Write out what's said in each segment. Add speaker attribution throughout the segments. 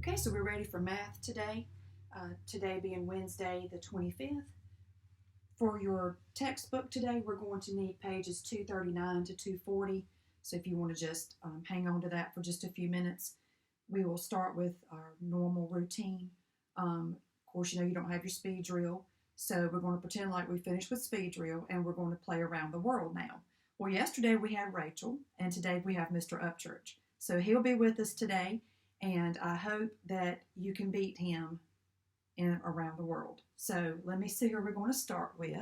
Speaker 1: Okay, so we're ready for math today. Today being Wednesday the 25th. For your textbook today, we're going to need pages 239 to 240. So if you want to just hang on to that for just a few minutes, we will start with our normal routine. Of course, you don't have your speed drill. So we're going to pretend like we finished with speed drill and we're going to play around the world now. Well, yesterday we had Rachel and today we have Mr. Upchurch. So he'll be with us today. And I hope that you can beat him in around the world. So let me see who we're going to start with.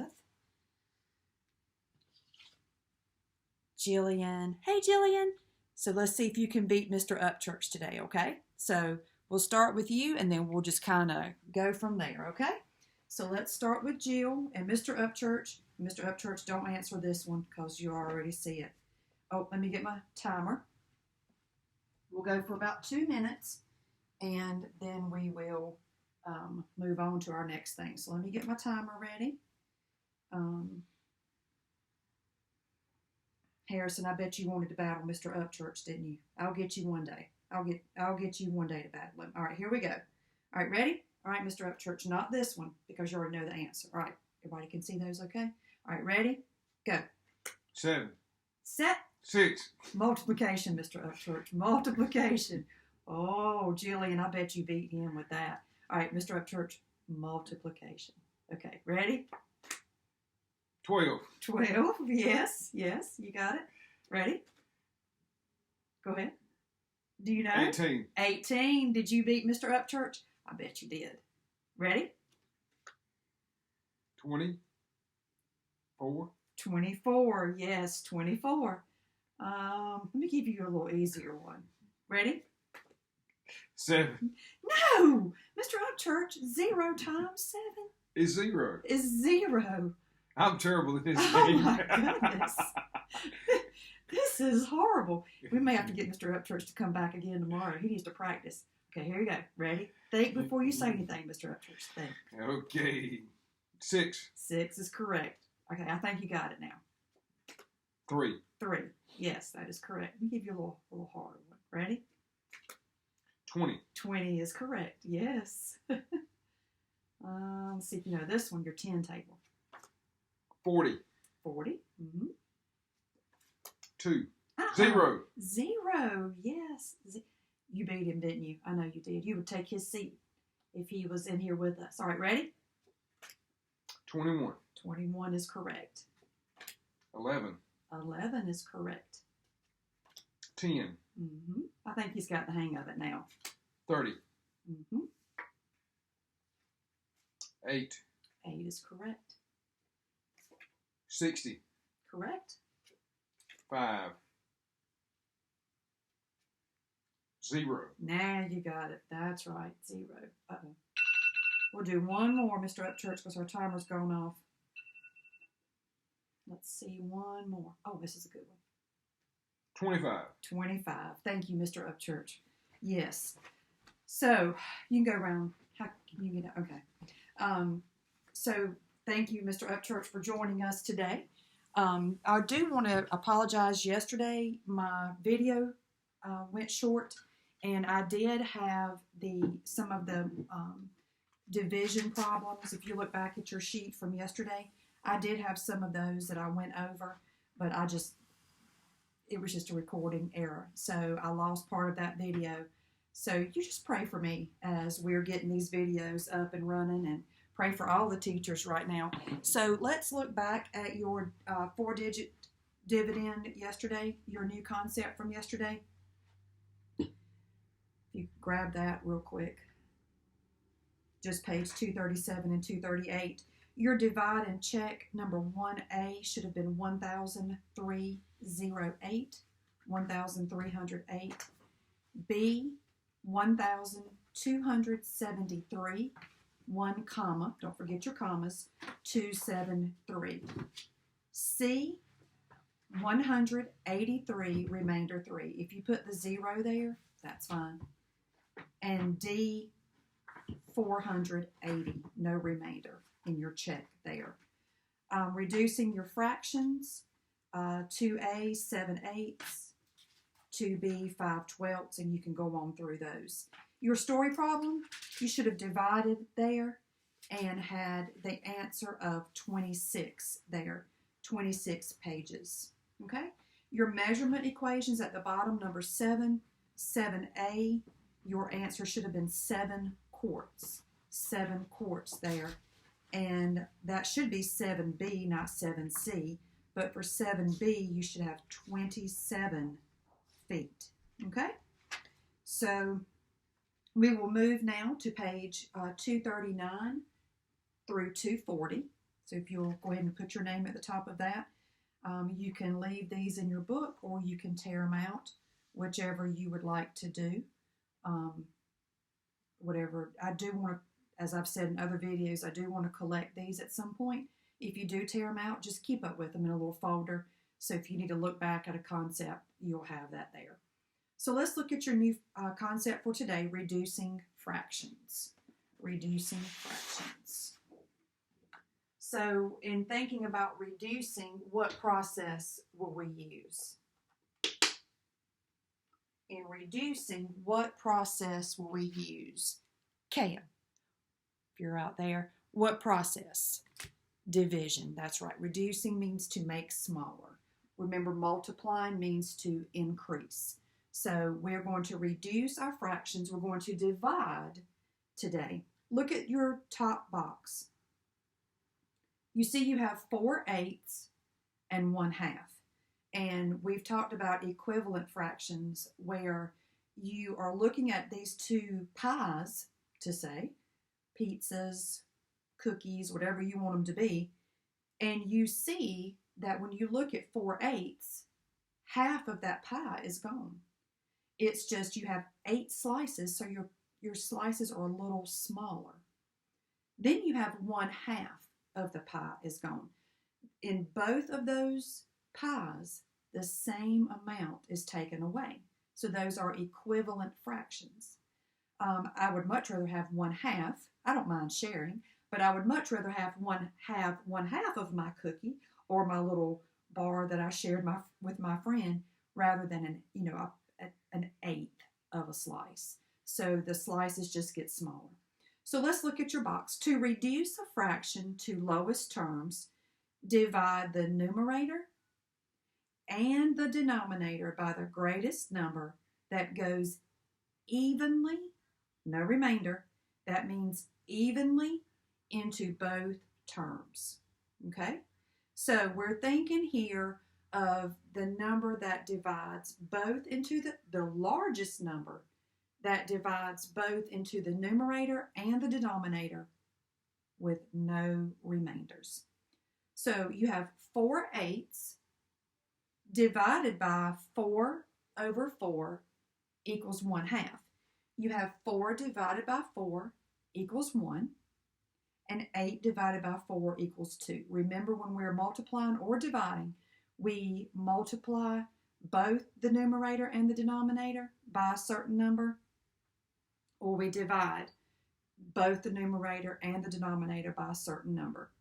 Speaker 1: Jillian. Hey, Jillian. So let's see if you can beat Mr. Upchurch today, okay? So we'll start with you, and then we'll just kind of go from there, okay? So let's start with Jill and Mr. Upchurch. Mr. Upchurch, don't answer this one because you already see it. Oh, let me get my timer. We'll go for about 2 minutes, and then we will move on to our next thing. So let me get my timer ready. Harrison, I bet you wanted to battle Mr. Upchurch, didn't you? I'll get you one day. I'll get you one day to battle him. All right, here we go. All right, ready? All right, Mr. Upchurch, not this one because you already know the answer. All right, everybody can see those, okay? All right, ready? Go.
Speaker 2: 7.
Speaker 1: Set.
Speaker 2: 6.
Speaker 1: Multiplication, Mr. Upchurch. Multiplication. Oh, Jillian, I bet you beat him with that. All right, Mr. Upchurch, multiplication. Okay, ready?
Speaker 2: 12.
Speaker 1: 12, yes, you got it. Ready? Go ahead. Do you know?
Speaker 2: 18.
Speaker 1: 18. Did you beat Mr. Upchurch? I bet you did. Ready?
Speaker 2: 24.
Speaker 1: 24, yes, 24. Let me give you a little easier one. Ready?
Speaker 2: 7.
Speaker 1: No! Mr. Upchurch, 0 times 7
Speaker 2: is 0.
Speaker 1: is 0.
Speaker 2: I'm terrible at this
Speaker 1: Oh
Speaker 2: game.
Speaker 1: my goodness. This is horrible. We may have to get Mr. Upchurch to come back again tomorrow. He needs to practice. Okay, here you go. Ready? Think before you say anything, Mr. Upchurch. Think.
Speaker 2: Okay. 6.
Speaker 1: 6 is correct. Okay, I think you got it now.
Speaker 2: 3.
Speaker 1: 3. Yes, that is correct. Let me give you a little harder one. Ready?
Speaker 2: 20.
Speaker 1: 20 is correct. Yes. Let's see if you know this one, your 10 table.
Speaker 2: 40.
Speaker 1: 40. Mm-hmm.
Speaker 2: 2. 0.
Speaker 1: 0. Yes. You beat him, didn't you? I know you did. You would take his seat if he was in here with us. All right, ready?
Speaker 2: 21.
Speaker 1: 21 is correct.
Speaker 2: 11.
Speaker 1: 11 is correct.
Speaker 2: 10.
Speaker 1: Mm-hmm. I think he's got the hang of it now.
Speaker 2: 30.
Speaker 1: Mm-hmm.
Speaker 2: 8.
Speaker 1: 8 is correct.
Speaker 2: 60.
Speaker 1: Correct.
Speaker 2: 5. 0.
Speaker 1: Now you got it. That's right. 0. Uh-oh. We'll do one more, Mr. Upchurch, because our timer's gone off. Let's see, one more. Oh, this is a good one.
Speaker 2: 25.
Speaker 1: 25. Thank you, Mr. Upchurch. Yes. So, you can go around. How can you get it? Okay. So, thank you, Mr. Upchurch, for joining us today. I do want to apologize. Yesterday, my video went short, and I did have some of the division problems. If you look back at your sheet from yesterday, I did have some of those that I went over, but it was just a recording error. So I lost part of that video. So you just pray for me as we're getting these videos up and running, and pray for all the teachers right now. So let's look back at your 4-digit dividend yesterday, your new concept from yesterday. If you grab that real quick. Just page 237 and 238. Your divide and check number 1A should have been 1,308, 1,308. B, 1,273, 1 comma, don't forget your commas, 273. C, 183, remainder 3. If you put the 0 there, that's fine. And D, 480, no remainder in your check there. Reducing your fractions, 2A, 7/8, to be 5/12, and you can go on through those. Your story problem, you should have divided there and had the answer of 26 there, 26 pages, okay? Your measurement equations at the bottom, number 7, 7A, your answer should have been 7 quarts. 7 quarts there. And that should be 7B, not 7C. But for 7B, you should have 27 feet. Okay? So we will move now to page 239 through 240. So if you'll go ahead and put your name at the top of that. You can leave these in your book, or you can tear them out, whichever you would like to do. Whatever. I do want to, as I've said in other videos, I do want to collect these at some point. If you do tear them out, just keep up with them in a little folder. So if you need to look back at a concept, you'll have that there. So let's look at your new concept for today, reducing fractions. Reducing fractions. So in thinking about reducing, what process will we use? In reducing, what process will we use? Cam, if you're out there, what process? Division, that's right. Reducing means to make smaller. Remember, multiplying means to increase. So we're going to reduce our fractions. We're going to divide today. Look at your top box. You see you have 4/8 and 1/2. And we've talked about equivalent fractions where you are looking at these two pies, to say, pizzas, cookies, whatever you want them to be, and you see that when you look at 4/8, half of that pie is gone. It's just you have 8 slices, so your slices are a little smaller. Then you have 1/2 of the pie is gone. In both of those pies, the same amount is taken away. So those are equivalent fractions. I would much rather have 1/2. I don't mind sharing, but I would much rather have 1/2 of my cookie or my little bar that I shared with my friend, rather than an 1/8 of a slice. So the slices just get smaller. So let's look at your box. To reduce a fraction to lowest terms, divide the numerator and the denominator by the greatest number that goes evenly, no remainder, that means evenly into both terms. Okay? So we're thinking here of the number that divides both into the largest number that divides both into the numerator and the denominator with no remainders. So you have 4/8 divided by 4/4 equals 1/2. You have 4 divided by 4 equals 1, and 8 divided by 4 equals 2. Remember, when we're multiplying or dividing, we multiply both the numerator and the denominator by a certain number, or we divide both the numerator and the denominator by a certain number.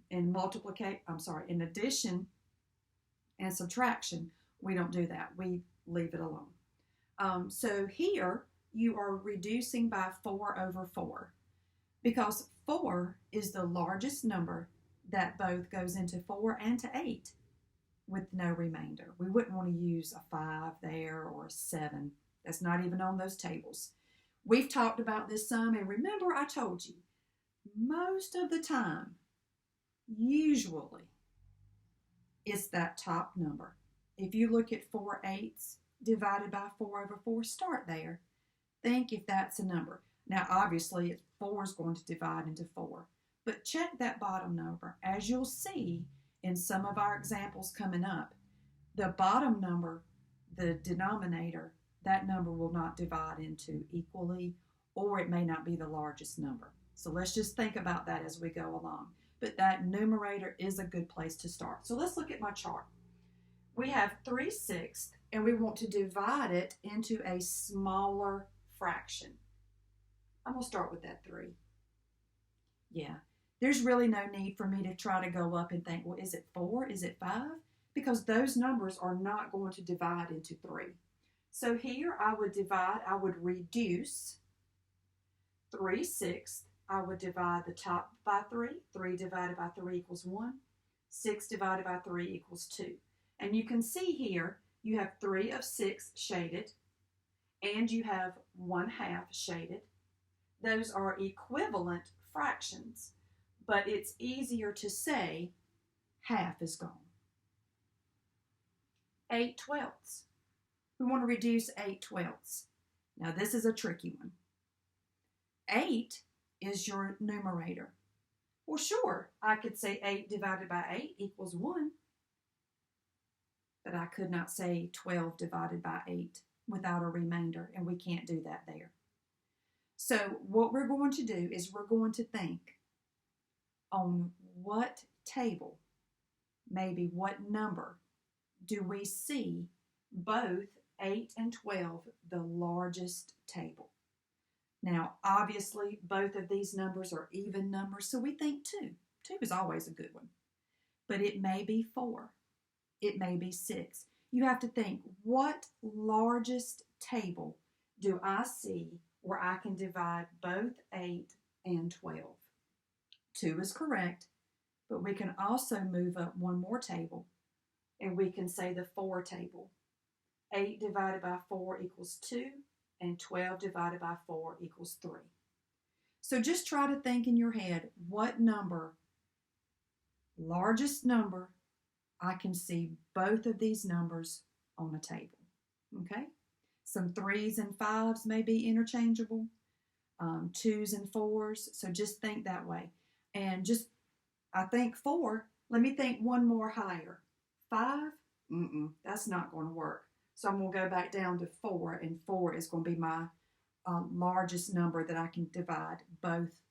Speaker 1: In addition and subtraction, we don't do that. We leave it alone. So here you are reducing by 4/4 because 4 is the largest number that both goes into 4 and to 8 with no remainder. We wouldn't want to use a 5 there or a 7. That's not even on those tables. We've talked about this some, and remember I told you, most of the time, usually, it's that top number. If you look at 4/8 divided by 4/4, start there. Think if that's a number. Now, obviously, 4 is going to divide into 4, but check that bottom number. As you'll see in some of our examples coming up, the bottom number, the denominator, that number will not divide into equally, or it may not be the largest number. So let's just think about that as we go along. But that numerator is a good place to start. So let's look at my chart. We have 3/6, and we want to divide it into a smaller fraction. I'm going to start with that 3. Yeah, there's really no need for me to try to go up and think, well, is it 4? Is it 5? because those numbers are not going to divide into 3. So here I would reduce 3/6. I would divide the top by 3. 3 divided by 3 equals 1. 6 divided by 3 equals 2. And you can see here you have 3 of 6 shaded, and you have 1/2 shaded. Those are equivalent fractions, but it's easier to say half is gone. 8/12. We want to reduce 8/12. Now this is a tricky one. 8 is your numerator. Well, sure, I could say 8 divided by 8 equals 1, but I could not say 12 divided by 8 without a remainder, and we can't do that there. So what we're going to do is we're going to think on what table, maybe what number, do we see both 8 and 12 the largest table. Now, obviously, both of these numbers are even numbers, so we think 2. 2 is always a good one. But it may be 4. It may be 6. You have to think, what largest table do I see where I can divide both 8 and 12? 2 is correct, but we can also move up one more table, and we can say the 4 table. 8 divided by 4 equals 2, and 12 divided by 4 equals 3. So just try to think in your head, what number, largest number, I can see both of these numbers on a table. Okay? Some 3s and 5s may be interchangeable, 2s and 4s, so just think that way. And just, I think 4, let me think one more higher. 5, that's not going to work. So I'm going to go back down to 4, and 4 is going to be my largest number that I can divide both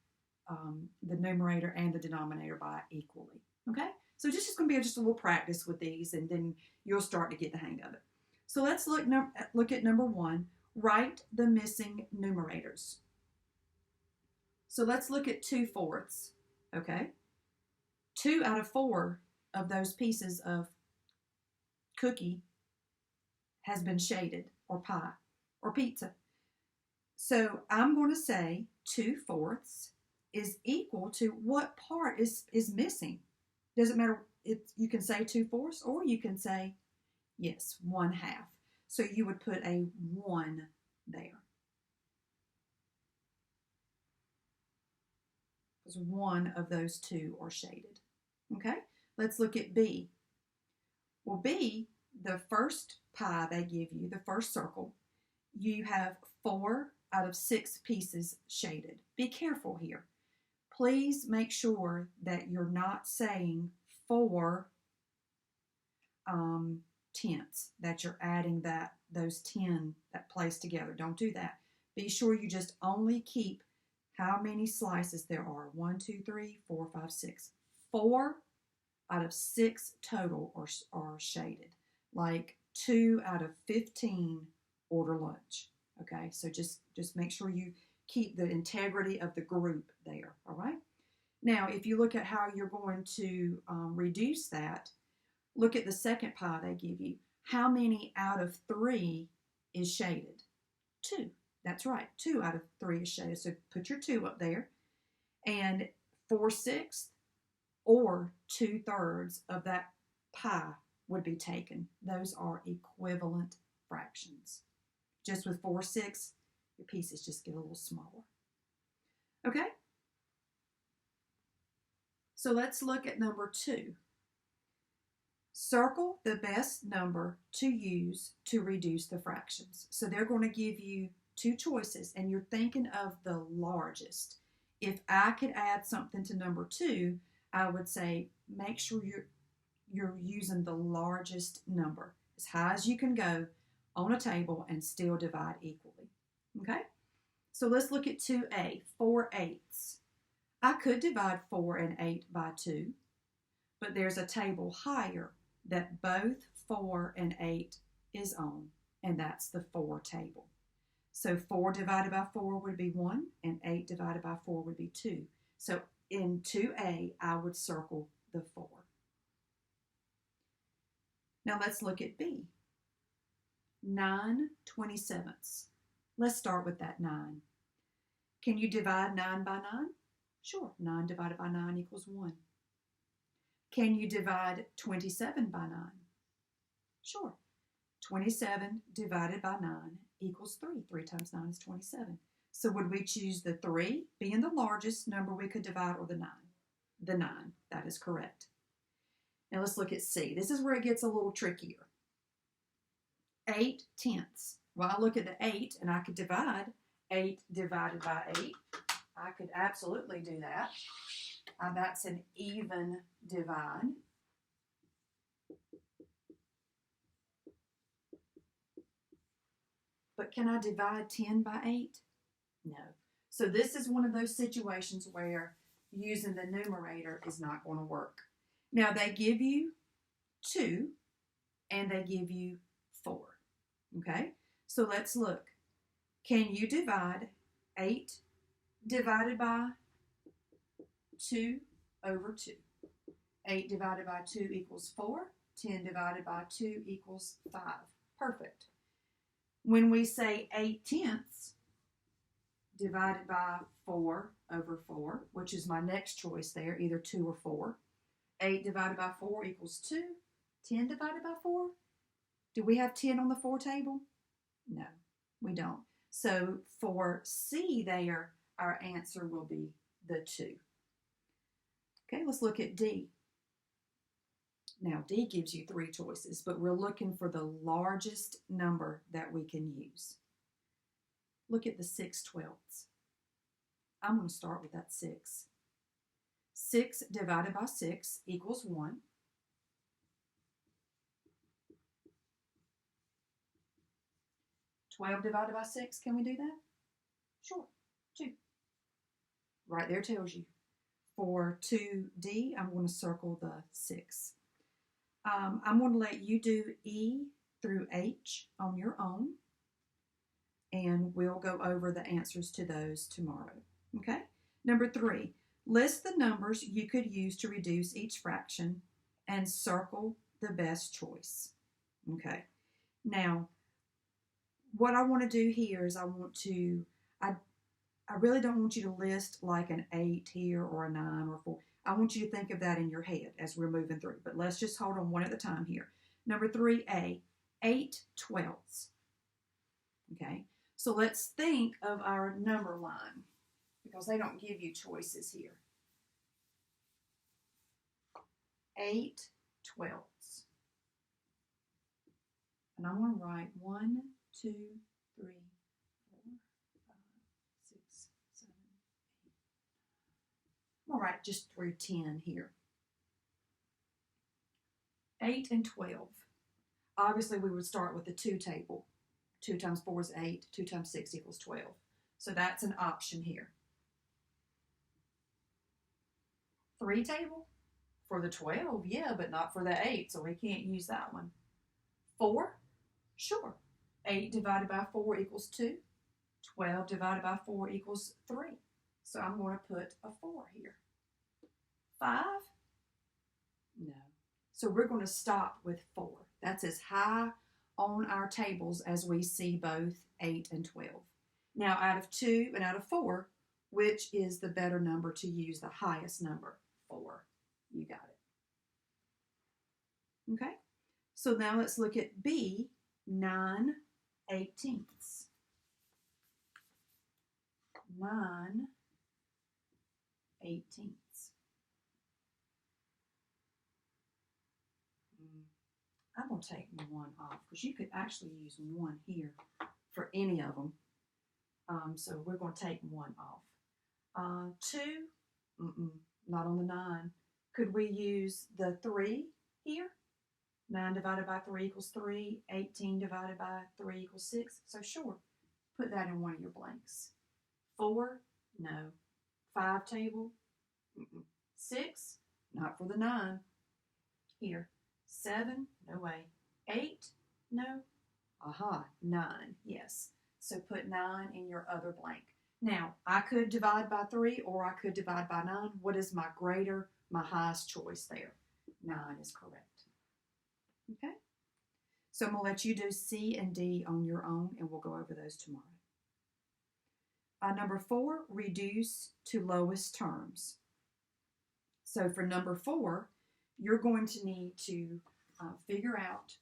Speaker 1: the numerator and the denominator by equally. Okay? So just going to be just a little practice with these, and then you'll start to get the hang of it. So let's look at number 1. Write the missing numerators. So let's look at 2/4. Okay? 2 out of 4 of those pieces of cookie has been shaded, or pie, or pizza. So I'm going to say 2/4 is equal to what part is missing. Doesn't matter. You can say 2/4, or you can say, yes, 1/2. So you would put a 1 there. Because one of those 2 are shaded. Okay, let's look at B. Well, B, the first pie they give you, the first circle, you have 4 out of 6 pieces shaded. Be careful here. Please make sure that you're not saying 4 tenths, that you're adding those 10 that place together. Don't do that. Be sure you just only keep how many slices there are. 1, 2, 3, 4, 5, 6. 4 out of 6 total are shaded. Like 2 out of 15 order lunch. Okay, so just make sure you keep the integrity of the group there. All right. Now, if you look at how you're going to reduce that, look at the second pie they give you. How many out of 3 is shaded? 2. That's right. 2 out of 3 is shaded. So put your 2 up there. And 4/6 or 2/3 of that pie would be taken. Those are equivalent fractions. Just with 4/6, your pieces just get a little smaller. Okay? So let's look at number 2. Circle the best number to use to reduce the fractions. So they're going to give you 2 choices, and you're thinking of the largest. If I could add something to number 2, I would say make sure you're using the largest number, as high as you can go on a table and still divide equally. Okay? So let's look at 2A, 4/8. I could divide 4 and 8 by 2, but there's a table higher that both 4 and 8 is on, and that's the 4 table. So 4 divided by 4 would be 1, and 8 divided by 4 would be 2. So in 2A, I would circle the 4. Now let's look at B. 9 27ths. Let's start with that 9. Can you divide 9 by 9? Sure. 9 divided by 9 equals 1. Can you divide 27 by 9? Sure. 27 divided by 9 equals 3. 3 times 9 is 27. So would we choose the 3, being the largest number we could divide, or the 9? The 9. That is correct. Now let's look at C. This is where it gets a little trickier. 8 tenths. Well, I look at the 8 and I could divide 8 divided by 8. I could absolutely do that. That's an even divide. But can I divide 10 by 8? No. So this is one of those situations where using the numerator is not going to work. Now they give you 2 and they give you 4. Okay? So let's look. Can you divide 8 divided by 2 over 2? 8 divided by 2 equals 4. 10 divided by 2 equals 5. Perfect. When we say 8 tenths divided by 4 over 4, which is my next choice there, either 2 or 4. 8 divided by 4 equals 2. 10 divided by 4? Do we have 10 on the 4 table? No, we don't. So for C there, our answer will be the 2. Okay, let's look at D. Now, D gives you 3 choices, but we're looking for the largest number that we can use. Look at the 6/12ths. I'm going to start with that 6. 6 divided by 6 equals 1. 12 divided by 6, can we do that? Sure, 2. Right there tells you. For 2D, I'm going to circle the 6. I'm going to let you do E through H on your own, and we'll go over the answers to those tomorrow. Okay? Number 3, list the numbers you could use to reduce each fraction and circle the best choice. Okay? Now, what I want to do here is I really don't want you to list like an 8 here or a 9 or 4. I want you to think of that in your head as we're moving through. But let's just hold on one at a time here. Number 3A, 8/12ths. Okay, so let's think of our number line because they don't give you choices here. 8/12ths. And I'm going to write 1, 2, 3, 4, 5, 6, 7, 8. I'm going to write just through 10 here. 8 and 12. Obviously, we would start with the 2 table. 2 times 4 is 8. 2 times 6 equals 12. So that's an option here. 3 table? For the 12, yeah, but not for the 8, so we can't use that one. 4? Sure. 8 divided by 4 equals 2. 12 divided by 4 equals 3. So I'm going to put a 4 here. 5? No. So we're going to stop with 4. That's as high on our tables as we see both 8 and 12. Now, out of 2 and out of 4, which is the better number to use, the highest number? 4. You got it. Okay? So now let's look at B, 9/18ths. 9/18ths. I'm going to take 1 off because you could actually use 1 here for any of them. So we're going to take 1 off. 2, not on the 9. Could we use the 3 here? 9 divided by 3 equals 3. 18 divided by 3 equals 6. So sure, put that in one of your blanks. 4, no. 5 table, 6, not for the 9. Here, 7, no way. 8, no. Aha, 9, yes. So put 9 in your other blank. Now, I could divide by 3 or I could divide by 9. What is my highest choice there? 9 is correct. Okay? So I'm going to let you do C and D on your own, and we'll go over those tomorrow. Number 4, reduce to lowest terms. So for number 4, you're going to need to figure out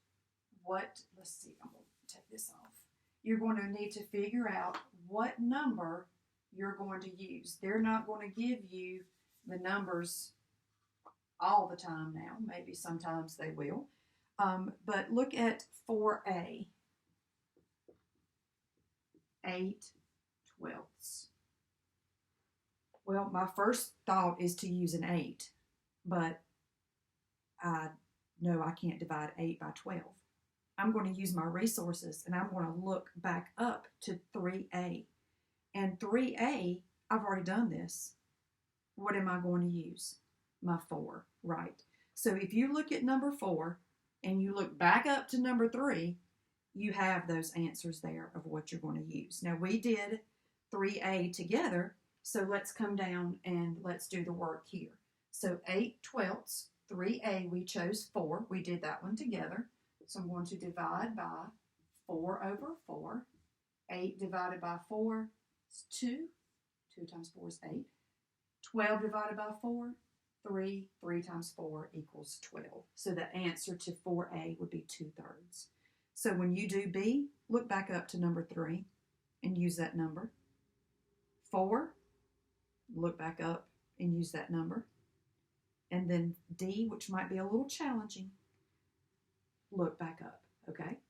Speaker 1: let's see, I'm going to take this off. You're going to need to figure out what number you're going to use. They're not going to give you the numbers all the time now. Maybe sometimes they will. But look at 4A. 8/12. Well, my first thought is to use an 8, but I know I can't divide 8 by 12. I'm going to use my resources, and I'm going to look back up to 3A. And 3A, I've already done this. What am I going to use? My 4, right? So if you look at number 4 and you look back up to number 3, you have those answers there of what you're going to use. Now, we did 3A together, so let's come down and let's do the work here. So 8/12, 3A, we chose 4. We did that one together. So I'm going to divide by 4 over 4. 8 divided by 4 is 2. 2 times 4 is 8. 12 divided by 4, 3. 3 times 4 equals 12. So the answer to 4A would be 2/3. So when you do B, look back up to number 3 and use that number. 4, look back up and use that number. And then D, which might be a little challenging, look back up, okay?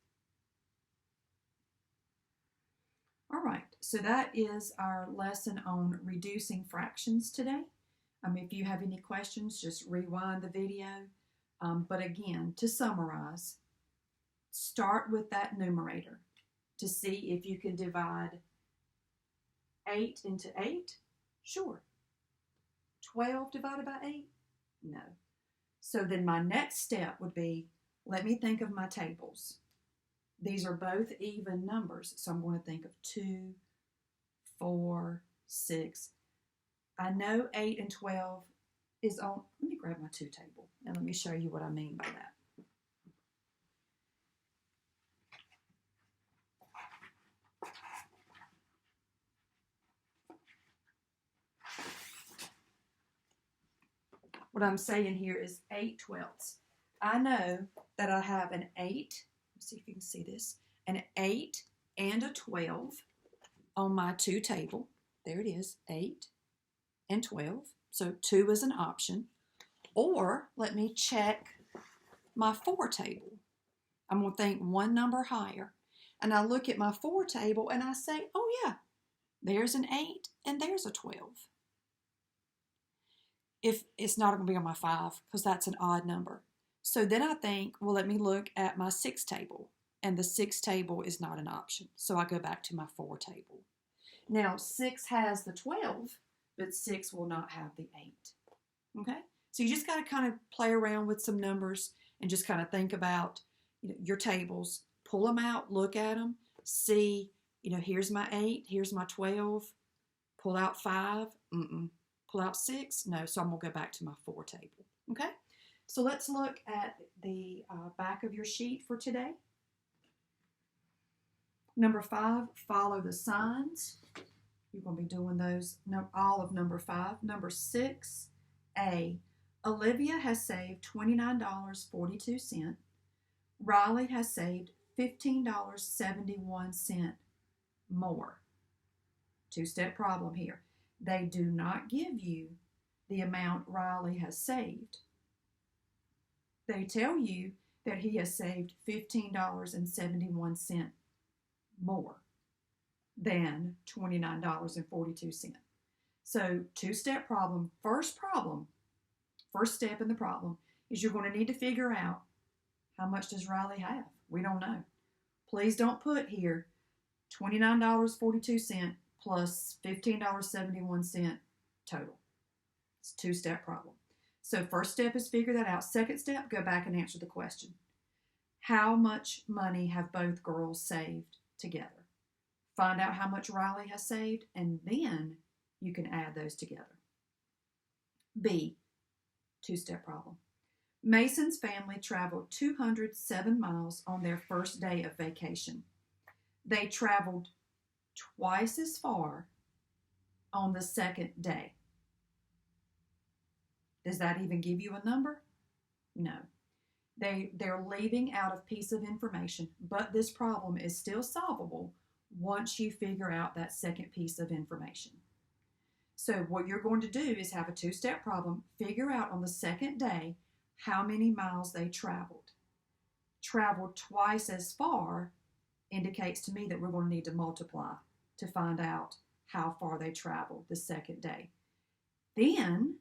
Speaker 1: All right, so that is our lesson on reducing fractions today. If you have any questions, just rewind the video. But again, to summarize, start with that numerator to see if you can divide 8 into 8. Sure. 12 divided by 8? No. So then my next step would be, let me think of my tables. These are both even numbers, so I'm going to think of 2, 4, 6. I know 8 and 12 is on. Let me grab my 2 table, and let me show you what I mean by that. What I'm saying here is 8/12. I know that I have an 8. Let's see if you can see this. An 8 and a 12 on my 2 table. There it is, 8 and 12. So 2 is an option. Or let me check my 4 table. I'm going to think one number higher. And I look at my 4 table and I say, oh yeah, there's an 8 and there's a 12. If it's not going to be on my 5 because that's an odd number. So then I think, well, let me look at my 6 table. And the 6 table is not an option. So I go back to my 4 table. Now, 6 has the 12, but 6 will not have the 8. Okay? So you just got to kind of play around with some numbers and just kind of think about your tables. Pull them out, look at them, see, here's my 8, here's my 12. Pull out 5. Pull out 6. No, so I'm going to go back to my 4 table. Okay? So let's look at the back of your sheet for today. Number 5, follow the signs. You're going to be doing those, all of number 5. Number 6A, Olivia has saved $29.42. Riley has saved $15.71 more. 2-step problem here. They do not give you the amount Riley has saved. They tell you that he has saved $15.71 more than $29.42. So 2-step problem. First step in the problem is you're going to need to figure out how much does Riley have. We don't know. Please don't put here $29.42 plus $15.71 total. It's a 2-step problem. So first step is figure that out. Second step, go back and answer the question. How much money have both girls saved together? Find out how much Riley has saved, and then you can add those together. B, 2-step problem. Mason's family traveled 207 miles on their first day of vacation. They traveled twice as far on the second day. Does that even give you a number? No. They're leaving out a piece of information, but this problem is still solvable once you figure out that second piece of information. So what you're going to do is have a two-step problem. Figure out on the second day how many miles they traveled. Traveled twice as far indicates to me that we're going to need to multiply to find out how far they traveled the second day. Then,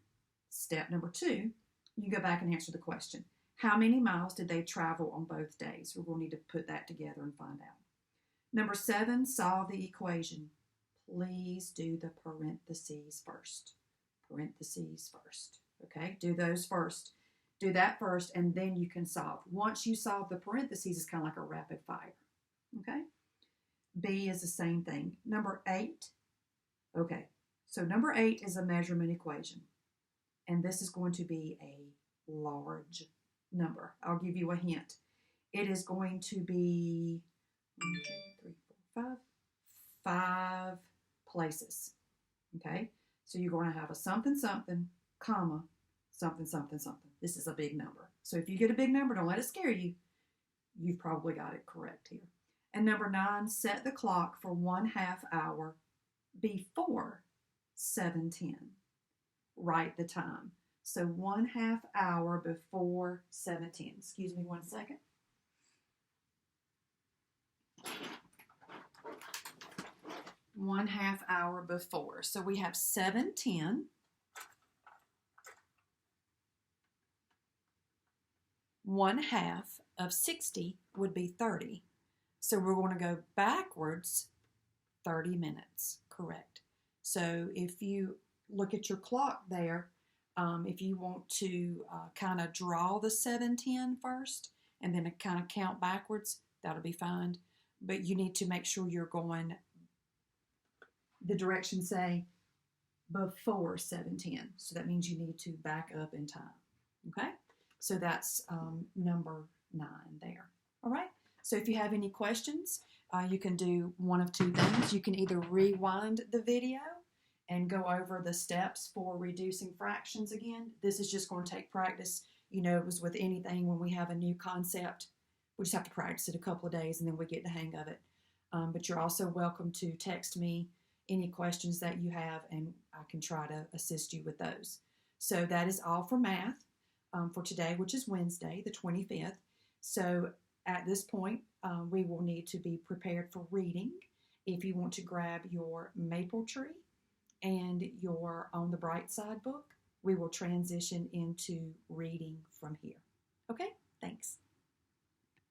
Speaker 1: step number 2, you go back and answer the question. How many miles did they travel on both days? We're going to need to put that together and find out. Number 7, solve the equation. Please do the parentheses first. Parentheses first. Okay, do those first. Do that first, and then you can solve. Once you solve the parentheses, it's kind of like a rapid fire. Okay? B is the same thing. Number 8. Okay, so number 8 is a measurement equation. And this is going to be a large number. I'll give you a hint. It is going to be 1, 2, 3, 4, 5. 5 places. Okay? So you're going to have a something, something, comma, something, something, something. This is a big number. So if you get a big number, don't let it scare you. You've probably got it correct here. And number 9, set the clock for 1/2 hour before 7:10. Write the time. So 1/2 hour before 7:10. Excuse me 1 second. One half hour before. So we have 7:10. 1/2 of 60 would be 30. So we're going to go backwards 30 minutes. Correct. So if you look at your clock there, if you want to kind of draw the 7:10 first and then kind of count backwards, that'll be fine. But you need to make sure you're going, the directions say before 7:10. So that means you need to back up in time. Okay? So that's number 9 there. All right? So if you have any questions, you can do one of 2 things. You can either rewind the video and go over the steps for reducing fractions again. This is just going to take practice. You know, it was with anything when we have a new concept. We just have to practice it a couple of days and then we get the hang of it. But you're also welcome to text me any questions that you have and I can try to assist you with those. So that is all for math for today, which is Wednesday, the 25th. So at this point, we will need to be prepared for reading. If you want to grab your Maple Tree and your On the Bright Side book, we will transition into reading from here.